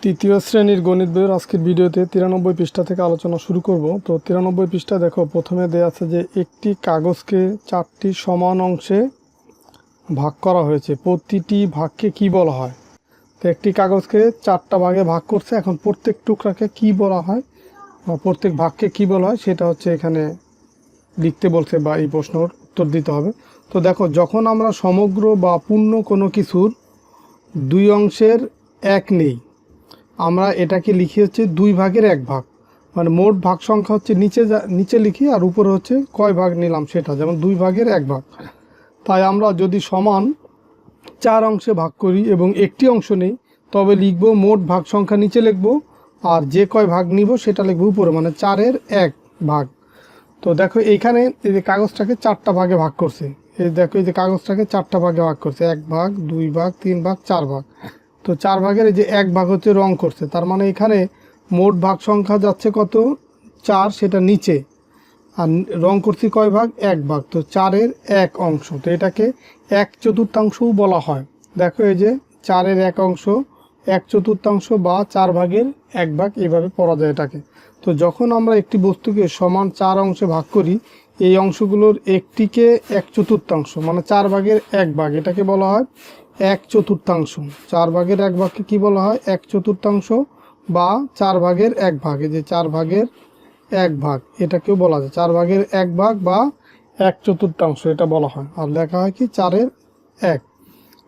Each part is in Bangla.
তৃতীয় শ্রেণীর গণিত বইয়ের আজকের ভিডিওতে 93 পৃষ্ঠা থেকে আলোচনা শুরু করব। তো 93 পৃষ্ঠা দেখো, প্রথমে দেয়া আছে যে একটি কাগজকে 4টি সমান অংশে ভাগ করা হয়েছে। প্রতিটি ভাগকে কি বলা হয়? তো একটি কাগজকে 4টা ভাগে ভাগ করছে। এখন প্রত্যেক টুকরাকে কি বলা হয় বা প্রত্যেক ভাগকে কি বলা হয় সেটা হচ্ছে এখানে লিখতে বলছে বা এই প্রশ্নের উত্তর দিতে হবে। তো দেখো, যখন আমরা সমগ্র বা পূর্ণ কোনো কিছুর দুই অংশের এক নেই, আমরা এটাকে লিখি হচ্ছে 2 ভাগের 1 ভাগ। মানে মোট ভাগ সংখ্যা হচ্ছে নিচে লিখি আর উপরে হচ্ছে কয় ভাগ নিলাম সেটা, যেমন 2 ভাগের 1 ভাগ। তাই আমরা যদি সমান 4 অংশে ভাগ করি এবং একটি অংশ নেই, তবে লিখব মোট ভাগ সংখ্যা নিচে লিখব আর যে কয় ভাগ নিব সেটা লিখব উপরে, মানে 4-এর 1 ভাগ। তো দেখো এইখানে এই যে কাগজটাকে 4টা ভাগে ভাগ করছে। এই দেখো, এই যে কাগজটাকে 4টা ভাগে ভাগ করছে, 1 ভাগ, 2 ভাগ, 3 ভাগ, 4 ভাগ। তো 4 ভাগের এই যে 1 ভাগ হচ্ছে রং করছে, তার মানে এখানে মোট ভাগ সংখ্যা যাচ্ছে কত? 4, সেটা নিচে। আর রং করছি কয় ভাগ? 1 ভাগ। তো 4-এর 1 অংশ, তো এটাকে 1/4 বলা হয়। দেখো, এই যে 4-এর 1 অংশ, 1/4 বা 4 ভাগের 1 ভাগ, এইভাবে পড়া যায় এটাকে। তো যখন আমরা একটি বস্তুকে সমান 4 অংশে ভাগ করি, এই অংশগুলোর একটিকে 1/4, মানে 4 ভাগের 1 ভাগ, এটাকে বলা হয় 1/4। 4 ভাগের 1 ভাগকে কি বলা হয়? 1/4 বা 4 ভাগের 1 ভাগ। এই যে 4 ভাগের 1 ভাগ, এটাকেও বলা যায় 4 ভাগের 1 ভাগ বা 1/4, এটা বলা হয়। আর লেখা হয় কি 4-এর 1,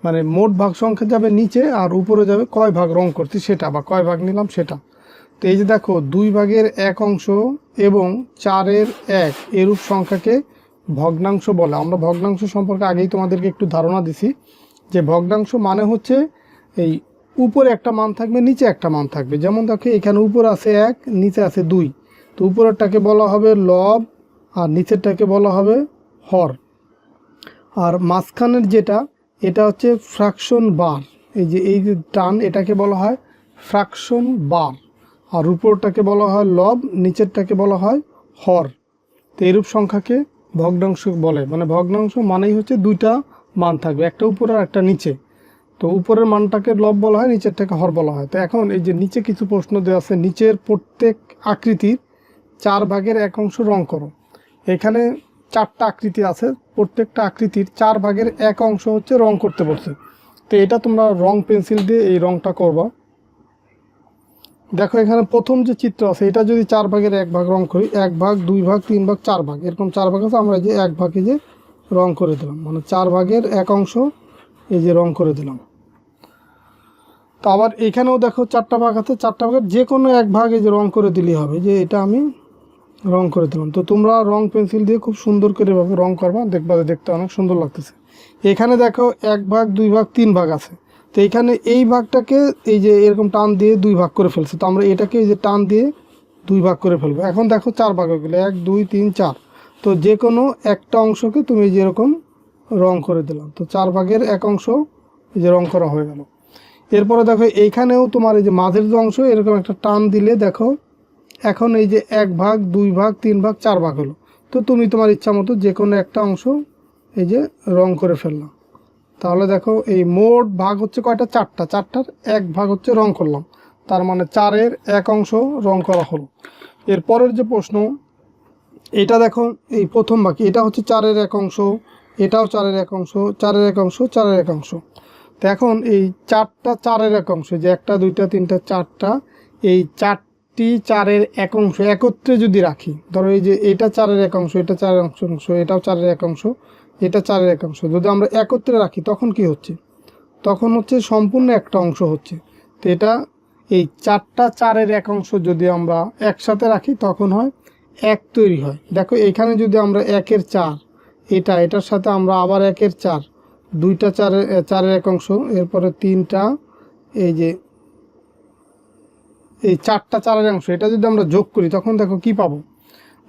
মানে মোট ভাগ সংখ্যা যাবে নিচে আর উপরে যাবে কয় ভাগ রং করছি সেটা, বা কয় ভাগ নিলাম সেটা। তো এই যে দেখো, 2 ভাগের 1 অংশ এবং 4-এর 1 এরূপ সংখ্যাকে ভগ্নাংশ বলে। আমরা ভগ্নাংশ সম্পর্কে আগেই তোমাদেরকে একটু ধারণা দিছি যে ভগ্নাংশ মানে হচ্ছে এই উপরে একটা মান থাকবে, নিচে একটা মান থাকবে। যেমন দেখো, এখানে উপরে আছে 1, নিচে আছে 2। তো উপরেরটাকে বলা হবে লব আর নিচেরটাকে বলা হবে হর। আর মাঝখানের যেটা, এটা হচ্ছে ফ্র্যাকশন বার। এই যে টান, এটাকে বলা হয় ফ্র্যাকশন বার। আর উপরটাকে বলা হয় লব, নিচেরটাকে বলা হয় হর। তো এরূপ সংখ্যাকে ভগ্নাংশ বলে। মানে ভগ্নাংশ মানেই হচ্ছে 2টা মান থাকবে, একটা উপরে আর একটা নিচে। তো উপরের মানটাকে লব বলা হয়, নিচেরটাকে হর বলা হয়। তো এখন এই যে নিচে কিছু প্রশ্ন দেওয়া আছে, নিচের প্রত্যেক আকৃতির 4 ভাগের 1 অংশ রং করো। এখানে 4টা আকৃতি আছে, প্রত্যেকটা আকৃতির 4 ভাগের 1 অংশ হচ্ছে রং করতে বলছে। তো এটা তোমরা রং পেন্সিল দিয়ে এই রংটা করবা। দেখো, এখানে প্রথম যে চিত্র আছে, এটা যদি 4 ভাগের 1 ভাগ রং করি, 1 ভাগ, 2 ভাগ, 3 ভাগ, 4 ভাগ, এরকম 4 ভাগ আছে। আমরা যে 1 ভাগে যে রং করে দিলাম, মানে 4 ভাগের 1 অংশ এই যে রং করে দিলাম। তো আবার এখানেও দেখো 4টা ভাগ আছে, 4টা ভাগের যে কোনো 1 ভাগ এই যে রং করে দিলেই হবে। যে এটা আমি রং করে দিলাম। তো তোমরা রং পেন্সিল দিয়ে খুব সুন্দর করে এভাবে রং করবা, দেখবা দেখতে অনেক সুন্দর লাগতেছে। এখানে দেখো 1 ভাগ, 2 ভাগ, 3 ভাগ আছে। তো এইখানে এই ভাগটাকে এই যে এরকম টান দিয়ে 2 ভাগ করে ফেলছে। তো আমরা এটাকে এই যে টান দিয়ে 2 ভাগ করে ফেলবো। এখন দেখো 4 ভাগ হয়ে গেলো, 1, 2, 3, 4। তো যে কোনো একটা অংশকে তুমি যেরকম রং করে দিলাম। তো 4 ভাগের 1 অংশ এই যে রং করা হয়ে গেল। এরপরে দেখো, এইখানেও তোমার এই যে মাঝের যে অংশ, এরকম একটা টান দিলে দেখো এখন এই যে 1 ভাগ, 2 ভাগ, 3 ভাগ, 4 ভাগ হলো। তো তুমি তোমার ইচ্ছা মতো যে কোনো একটা অংশ এই যে রং করে ফেললাম। তাহলে দেখো, এই মোট ভাগ হচ্ছে কয়টা? 4টা। 4টার 1 ভাগ হচ্ছে রং করলাম, তার মানে 4-এর 1 অংশ রং করা হলো। এরপরের যে প্রশ্ন, এটা দেখো, এই প্রথম বাকি, এটা হচ্ছে 4-এর 1 অংশ, এটাও 4-এর 1 অংশ, 4-এর 1 অংশ, 4-এর 1 অংশ। তো এখন এই 4টা 4-এর 1 অংশ, যে 1টা 2টা 3টা 4টা, এই 4টি 4-এর 1 অংশ একত্রে যদি রাখি, ধরো এই যে এটা 4-এর 1 অংশ, এটা 4-এর অংশ, এটাও 4-এর 1 অংশ, এটা 4-এর 1 অংশ, যদি আমরা একত্রে রাখি তখন কি হচ্ছে? তখন হচ্ছে সম্পূর্ণ একটা অংশ হচ্ছে। তো এটা এই 4টা 4-এর 1 অংশ যদি আমরা একসাথে রাখি তখন হয় 1 তৈরি হয়। দেখো, এখানে যদি আমরা 1-এর 4, এটার সাথে আমরা আবার 1-এর 4, 2টা 4-এর 1 অংশ, এরপরে 3টা, এই যে এই 4টা 4-এর অংশ, এটা যদি আমরা যোগ করি তখন দেখো কি পাবো?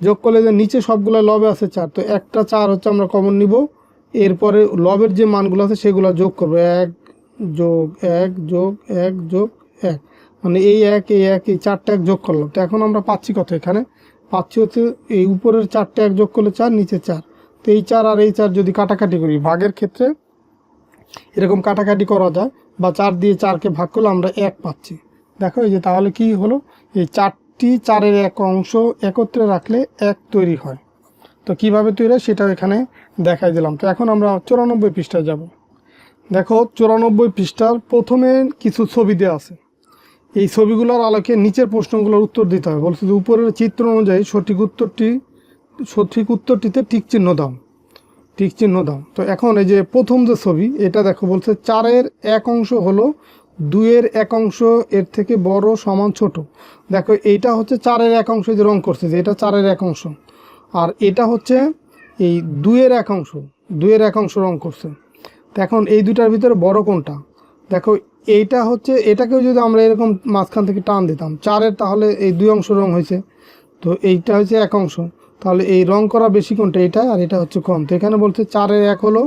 যোগ করলে যে নিচে সবগুলো লবে আছে 4, তো একটা 4 হচ্ছে আমরা কমন নিব। এরপরে লবের যে মানগুলো আছে সেগুলো যোগ করবো, 1 যোগ 1 যোগ 1 যোগ 1, মানে এই 1 এই 1 এই 4টা 1 যোগ করলাম। তো এখন আমরা পাচ্ছি কত? এখানে পাচ্ছি হচ্ছে এই উপরের 4টা 1 যোগ করলে 4, নিচে 4। তো এই 4 আর এই 4 যদি কাটাকাটি করি, ভাগের ক্ষেত্রে এরকম কাটাকাটি করা যায়, বা 4 দিয়ে 4কে ভাগ করলে আমরা 1 পাচ্ছি। দেখো এই যে তাহলে কি হলো, এই 4টি 4-এর এক অংশ একত্রে রাখলে 1 তৈরি হয়। তো কিভাবে তৈরি হয় সেটাও এখানে দেখাই দিলাম। তো এখন আমরা 94 পৃষ্ঠায় যাব। দেখো 94 পৃষ্ঠার প্রথমে কিছু ছবি দেওয়া আছে। এই ছবিগুলোর আলোকে নিচের প্রশ্নগুলোর উত্তর দিতে হয়। বলছে যে উপরের চিত্র অনুযায়ী সঠিক উত্তরটিতে টিক চিহ্ন দাও। তো এখন এই যে প্রথম যে ছবি এটা দেখো, বলছে 4-এর এক অংশ হলো 2-এর এক অংশ এর থেকে বড় সমান ছোট। দেখো এইটা হচ্ছে 4-এর এক অংশ, যে রং করছে যে এটা 4-এর এক অংশ, আর এটা হচ্ছে এই 2-এর এক অংশ রং করছে। তো এখন এই দুটার ভিতরে বড় কোনটা? দেখো এইটা হচ্ছে, এটাকেও যদি আমরা এরকম মাঝখান থেকে টান দিতাম 4-এর, তাহলে এই 2 অংশ রং হয়েছে। তো এইটা হচ্ছে এক অংশ, তাহলে এই রং করা বেশি কোনটা? এটা, আর এটা হচ্ছে কম। তো এখানে বলছে 4-এর এক হলো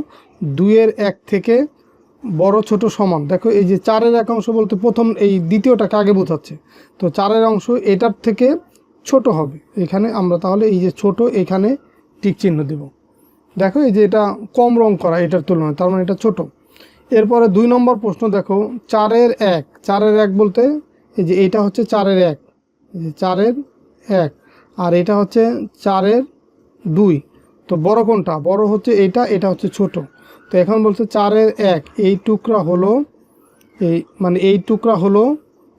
2-এর এক থেকে বড় ছোট সমান। দেখো এই যে 4-এর এক অংশ বলতে প্রথম এই দ্বিতীয়টাকে আগে বোঝাচ্ছে। তো 4-এর অংশ এটার থেকে ছোট হবে, এখানে আমরা তাহলে এই যে ছোট এখানে টিক চিহ্ন দেব। দেখো এই যে এটা কম রং করা এটার তুলনায়, তার মানে এটা ছোট। এরপরে 2 নম্বর প্রশ্ন দেখো, 4-এর এক বলতে এই যে এটা হচ্ছে 4-এর এক, এই যে 4-এর এক, আর এটা হচ্ছে 4-এর 2। তো বড় কোনটা? বড় হচ্ছে এটা হচ্ছে ছোট। তো এখন বলছে 4-এর এক এই টুকরা হলো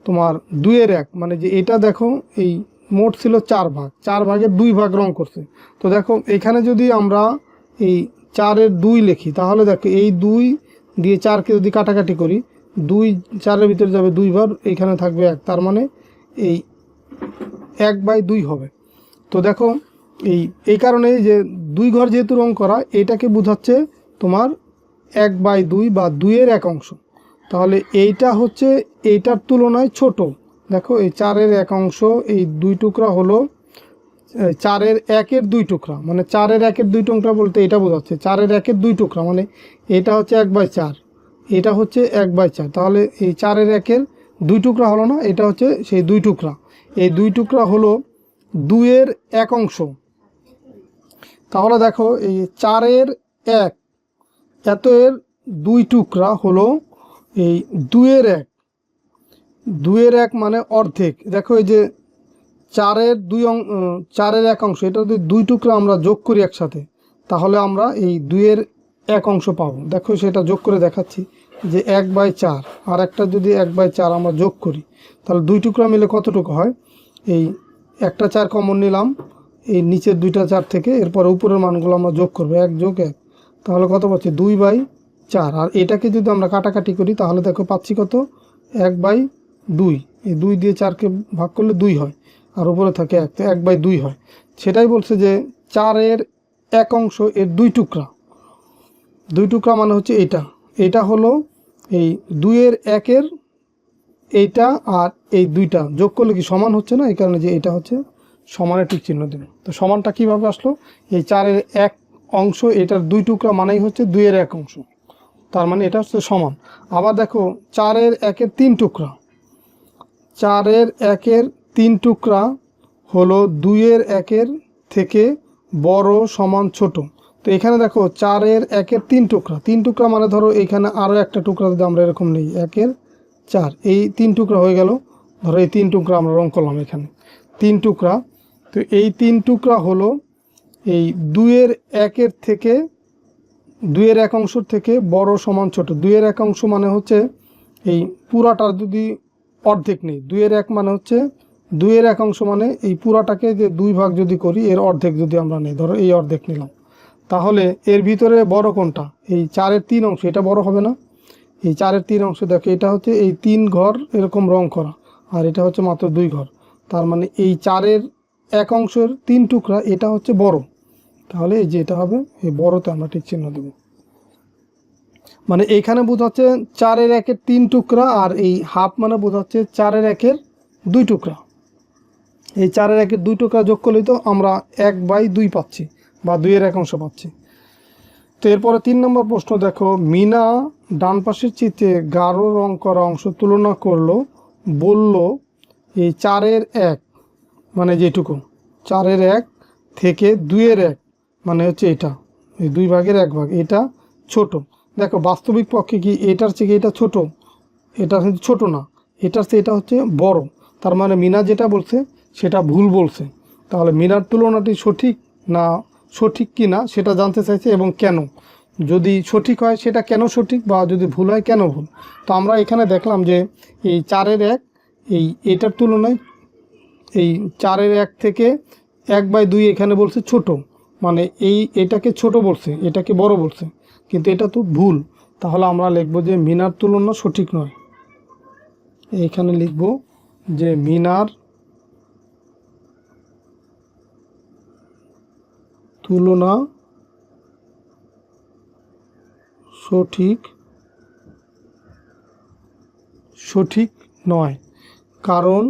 তোমার 2-এর এক, মানে যে এটা দেখো এই মোট ছিল 4 ভাগ, 4 ভাগের 2 ভাগ রং করছে। তো দেখো এখানে যদি আমরা এই 4-এর 2 লিখি, তাহলে দেখো এই 2 দিয়ে 4কে যদি কাটাকাটি করি, 2 4-এর ভিতরে যাবে 2 বার, এখানে থাকবে 1, তার মানে এই 1/2 হবে। তো দেখো এই কারণেই যে 2 ঘর যেহেতু রং করা, এটাকে বোঝাচ্ছে তোমার 1/2 বা 2-এর এক অংশ। তাহলে এইটা হচ্ছে এইটার তুলনায় ছোট। দেখো এই 4-এর এক অংশ এই 2 টুকরা হলো 4-এর একের 2 টুকরা, মানে 4-এর একের 2 টুকরা বলতে এটা বোঝাচ্ছে 4-এর একের 2 টুকরা, মানে এটা হচ্ছে 1/4, এটা হচ্ছে 1/4। তাহলে এই 4-এর একের 2 টুকরা হলো না, এটা হচ্ছে সেই 2 টুকরা। এই 2 টুকরা হলো 2-এর এক অংশ। তাহলে দেখো এই 4-এর এক এত এর 2 টুকরা হলো এই 2-এর এক। 2-এর এক মানে অর্ধেক। দেখো এই যে 4-এর এক অংশ, এটা যদি 2 টুকরা আমরা যোগ করি একসাথে, তাহলে আমরা এই 2-এর এক অংশ পাবো। দেখো সেটা যোগ করে দেখাচ্ছি যে 1/4, আর একটা যদি 1/4 আমরা যোগ করি, তাহলে 2 টুকরা মিলে কতটুকু হয়? এই একটা 4 কমন নিলাম এই নিচের 2টা 4 থেকে, এরপরে উপরের মানগুলো আমরা যোগ করবো, 1 যোগ 1, তাহলে কত পাচ্ছি? 2/4। আর এটাকে যদি আমরা কাটাকাটি করি, তাহলে দেখো পাচ্ছি কত? 1/2। এই 2 দিয়ে 4কে ভাগ করলে 2 হয়, আর উপরে থাকে 1, তো 1/2 হয়। সেটাই বলছে যে 4-এর এক অংশ এর 2 টুকরা মানে হচ্ছে এটা হলো এই 2-এর একের এইটা, আর এই 2টা যোগ করলে কি সমান হচ্ছে না? এই কারণে যে এটা হচ্ছে সমানের টিক চিহ্ন দেবে। তো সমানটা কিভাবে আসলো? এই 4-এর এক অংশ এটার 2 টুকরা মানেই হচ্ছে 2-এর এক অংশ, তার মানে এটা হচ্ছে সমান। আবার দেখো 4-এর একের 3 টুকরা, 4-এর একের 3 টুকরা হলো 2-এর একের থেকে বড় সমান ছোট। তো এখানে দেখো 4-এর একের 3 টুকরা মানে ধরো এখানে আরও একটা টুকরা যদি আমরা এরকম নেই, 1-এর 4, এই 3 টুকরা হয়ে গেল। ধরো এই 3 টুকরা আমরা রং করলাম, এখানে 3 টুকরা। তো এই 3 টুকরা হলো এই 2-এর একের থেকে 2-এর এক অংশের থেকে বড় সমান ছোট। 2-এর এক অংশ মানে হচ্ছে এই পুরাটার যদি অর্ধেক নেই, 2-এর এক মানে হচ্ছে 2-এর এক অংশ মানে এই পুরাটাকে যে 2 ভাগ যদি করি, এর অর্ধেক যদি আমরা নিই, ধরো এই অর্ধেক নিলাম, তাহলে এর ভিতরে বড় কোনটা? এই 4-এর 3 অংশ, এটা বড় হবে না? এই 4-এর 3 অংশ দেখো, এটা হচ্ছে এই 3 ঘর এরকম রং করা, আর এটা হচ্ছে মাত্র 2 ঘর, তার মানে এই 4-এর এক অংশের 3 টুকরা এটা হচ্ছে বড়। তাহলে এই যে এটা হবে এই বড়তে আমরা টিক চিহ্ন দেব। মানে এইখানে বোঝাচ্ছে 4-এর একের 3 টুকরা, আর এই হাফ মানে বোঝাচ্ছে 4-এর একের 2 টুকরা। এই 4-এর একের 2 টুকরা যোগ করলেই তো আমরা 1/2 পাচ্ছি, বা 2-এর এক অংশ পাচ্ছি। তো এরপরে 3 নম্বর প্রশ্ন দেখো, মিনা ডান পাশের চিত্রে গাঢ় রং করা অংশ তুলনা করলো, বলল এই 4-এর এক মানে যেটুকু 4-এর এক থেকে 2-এর এক মানে হচ্ছে এটা, এই 2 ভাগের 1 ভাগ, এটা ছোট। দেখো বাস্তবিক পক্ষে কি এটার থেকে এটা ছোট? এটা কিন্তু ছোট না, এটার চেয়ে এটা হচ্ছে বড়, তার মানে মিনা যেটা বলছে সেটা ভুল বলছে। তাহলে মিনার তুলনাটি সঠিক না সঠিক কি না সেটা জানতে চাইছে এবং কেন। যদি সঠিক হয় সেটা কেন সঠিক, বা যদি ভুল হয় কেন ভুল। তো আমরা এখানে দেখলাম যে এই 4-এর 1 এটার তুলনায় এই 4-এর 1 থেকে 1/2 এখানে বলছে ছোট, মানে এটাকে ছোট বলছে, এটাকে বড় বলছে, কিন্তু এটা তো ভুল। তাহলে আমরা লিখব যে মিনার তুলনা সঠিক নয়। এইখানে লিখব যে মিনার তুলনা সঠিক নয়, কারণ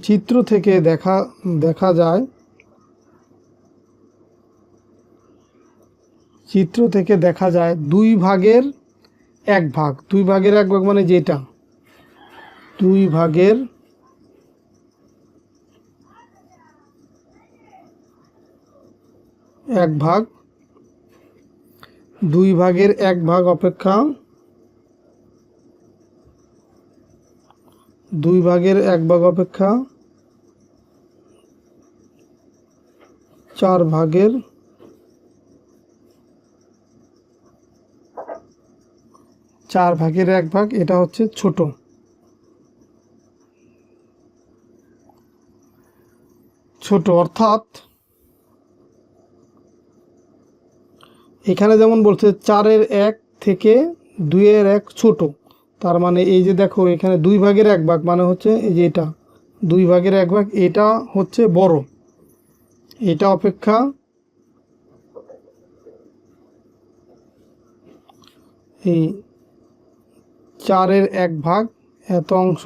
চিত্র থেকে দেখা যায় দুই ভাগের এক ভাগ। দুই ভাগের এক ভাগ মানে যেটা 2 ভাগের 1 ভাগ, 2 ভাগের 1 ভাগ অপেক্ষা 2 ভাগের 1 ভাগ অপেক্ষা 4 ভাগের 1 ভাগ এটা হচ্ছে ছোট। অর্থাৎ এখানে যেমন বলছে 4-এর 1 থেকে 2-এর 1 ছোট, তার মানে এই যে দেখো এখানে 2 ভাগের 1 ভাগ মানে হচ্ছে এই যে এটা 2 ভাগের 1 ভাগ, এটা হচ্ছে বড়, এটা অপেক্ষা এই 4-এর 1 ভাগ এত অংশ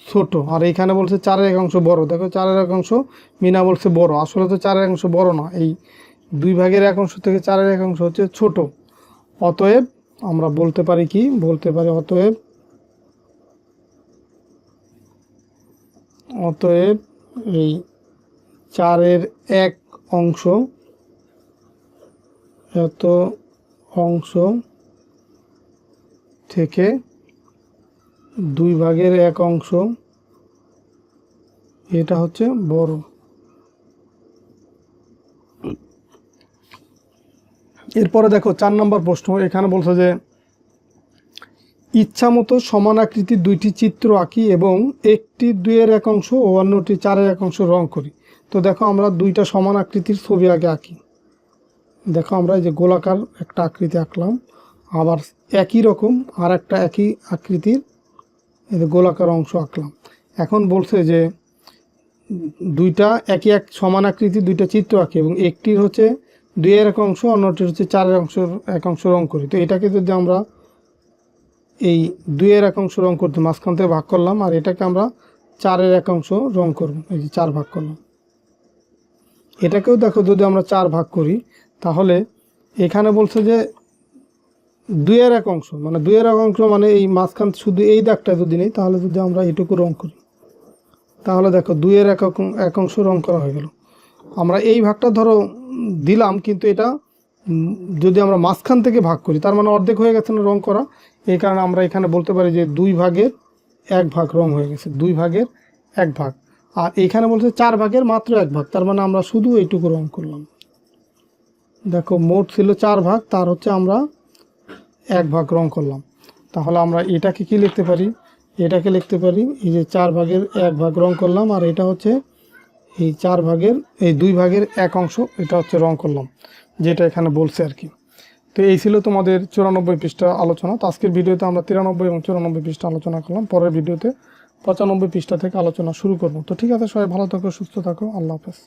ছোট। আর এখানে বলছে 4-এর 1 অংশ বড়। দেখো 4-এর 1 অংশ মিনা বলছে বড়, আসলে তো 4-এর 1 অংশ বড় না, এই 2 ভাগের 1 অংশ থেকে 4-এর 1 অংশ হচ্ছে ছোট। অতএব আমরা বলতে পারি কি, অতএব এই 4-এর 1 অংশ এত অংশ থেকে 2 ভাগের 1 অংশ এটা হচ্ছে বড়। এরপরে দেখো 4 নম্বর প্রশ্ন। এখানে বলছে যে ইচ্ছামতো সমান আকৃতির 2টি চিত্র আঁকি এবং একটি 2-এর 1 অংশ ও অন্যটি 4-এর 1 অংশ রং করি। তো দেখো আমরা 2টা সমান আকৃতির ছবি আগে আঁকি। দেখো আমরা এই যে গোলাকার একটা আকৃতি আঁকলাম, আবার একই রকম আর একটা একই আকৃতির এই যে গোলাকার অংশ আঁকলাম। এখন বলছে যে 2টা একই সমান আকৃতির 2টা চিত্র আঁকি এবং একটির হচ্ছে 2-এর 1 অংশ, অন্যটির হচ্ছে 4-এর 1 অংশ রং করি। তো এটাকে যদি আমরা এই 2-এর 1 অংশ রং করতে মাঝখান থেকে ভাগ করলাম, আর এটাকে আমরা 4-এর 1 অংশ রং করব, এই যে 4 ভাগ করলাম। এটাকেও দেখো যদি আমরা 4 ভাগ করি, তাহলে এখানে বলছে যে 2-এর 1 অংশ মানে 2-এর 1 অংশ মানে এই মাঝখান শুধু এই দাগটা যদি নেই, তাহলে যদি আমরা এটুকু রং করি, তাহলে দেখো 2-এর 1 অংশ রং করা হয়ে গেল। আমরা এই ভাগটা ধরো দিলাম, কিন্তু এটা যদি আমরা মাঝখান থেকে ভাগ করি তার মানে অর্ধেক হয়ে গেছে না রং করা। এই কারণে আমরা এখানে বলতে পারি যে 2 ভাগের 1 ভাগ রং হয়ে গেছে, 2 ভাগের 1 ভাগ। আর এইখানে বলছে 4 ভাগের মাত্র 1 ভাগ, তার মানে আমরা শুধু এইটুকু রং করলাম। দেখো মোট ছিল 4 ভাগ, তার হচ্ছে আমরা 1 ভাগ রং করলাম। তাহলে আমরা এটাকে কি লিখতে পারি, এটাকে লিখতে পারি এই যে 4 ভাগের 1 ভাগ রং করলাম, আর এটা হচ্ছে এই 4 ভাগের এই 2 ভাগের 1 অংশ এটা হচ্ছে রং করলাম, যেটা এখানে বলছে আর কি। তো এই ছিল তোমাদের 94 পৃষ্ঠা আলোচনা। তো আজকের ভিডিওতে আমরা 93 এবং 94 পৃষ্ঠা আলোচনা করলাম। পরের ভিডিওতে 95 পৃষ্ঠা থেকে আলোচনা শুরু করব। তো ঠিক আছে, সবাই ভালো থাকো, সুস্থ থাকো, আল্লাহ হাফেজ।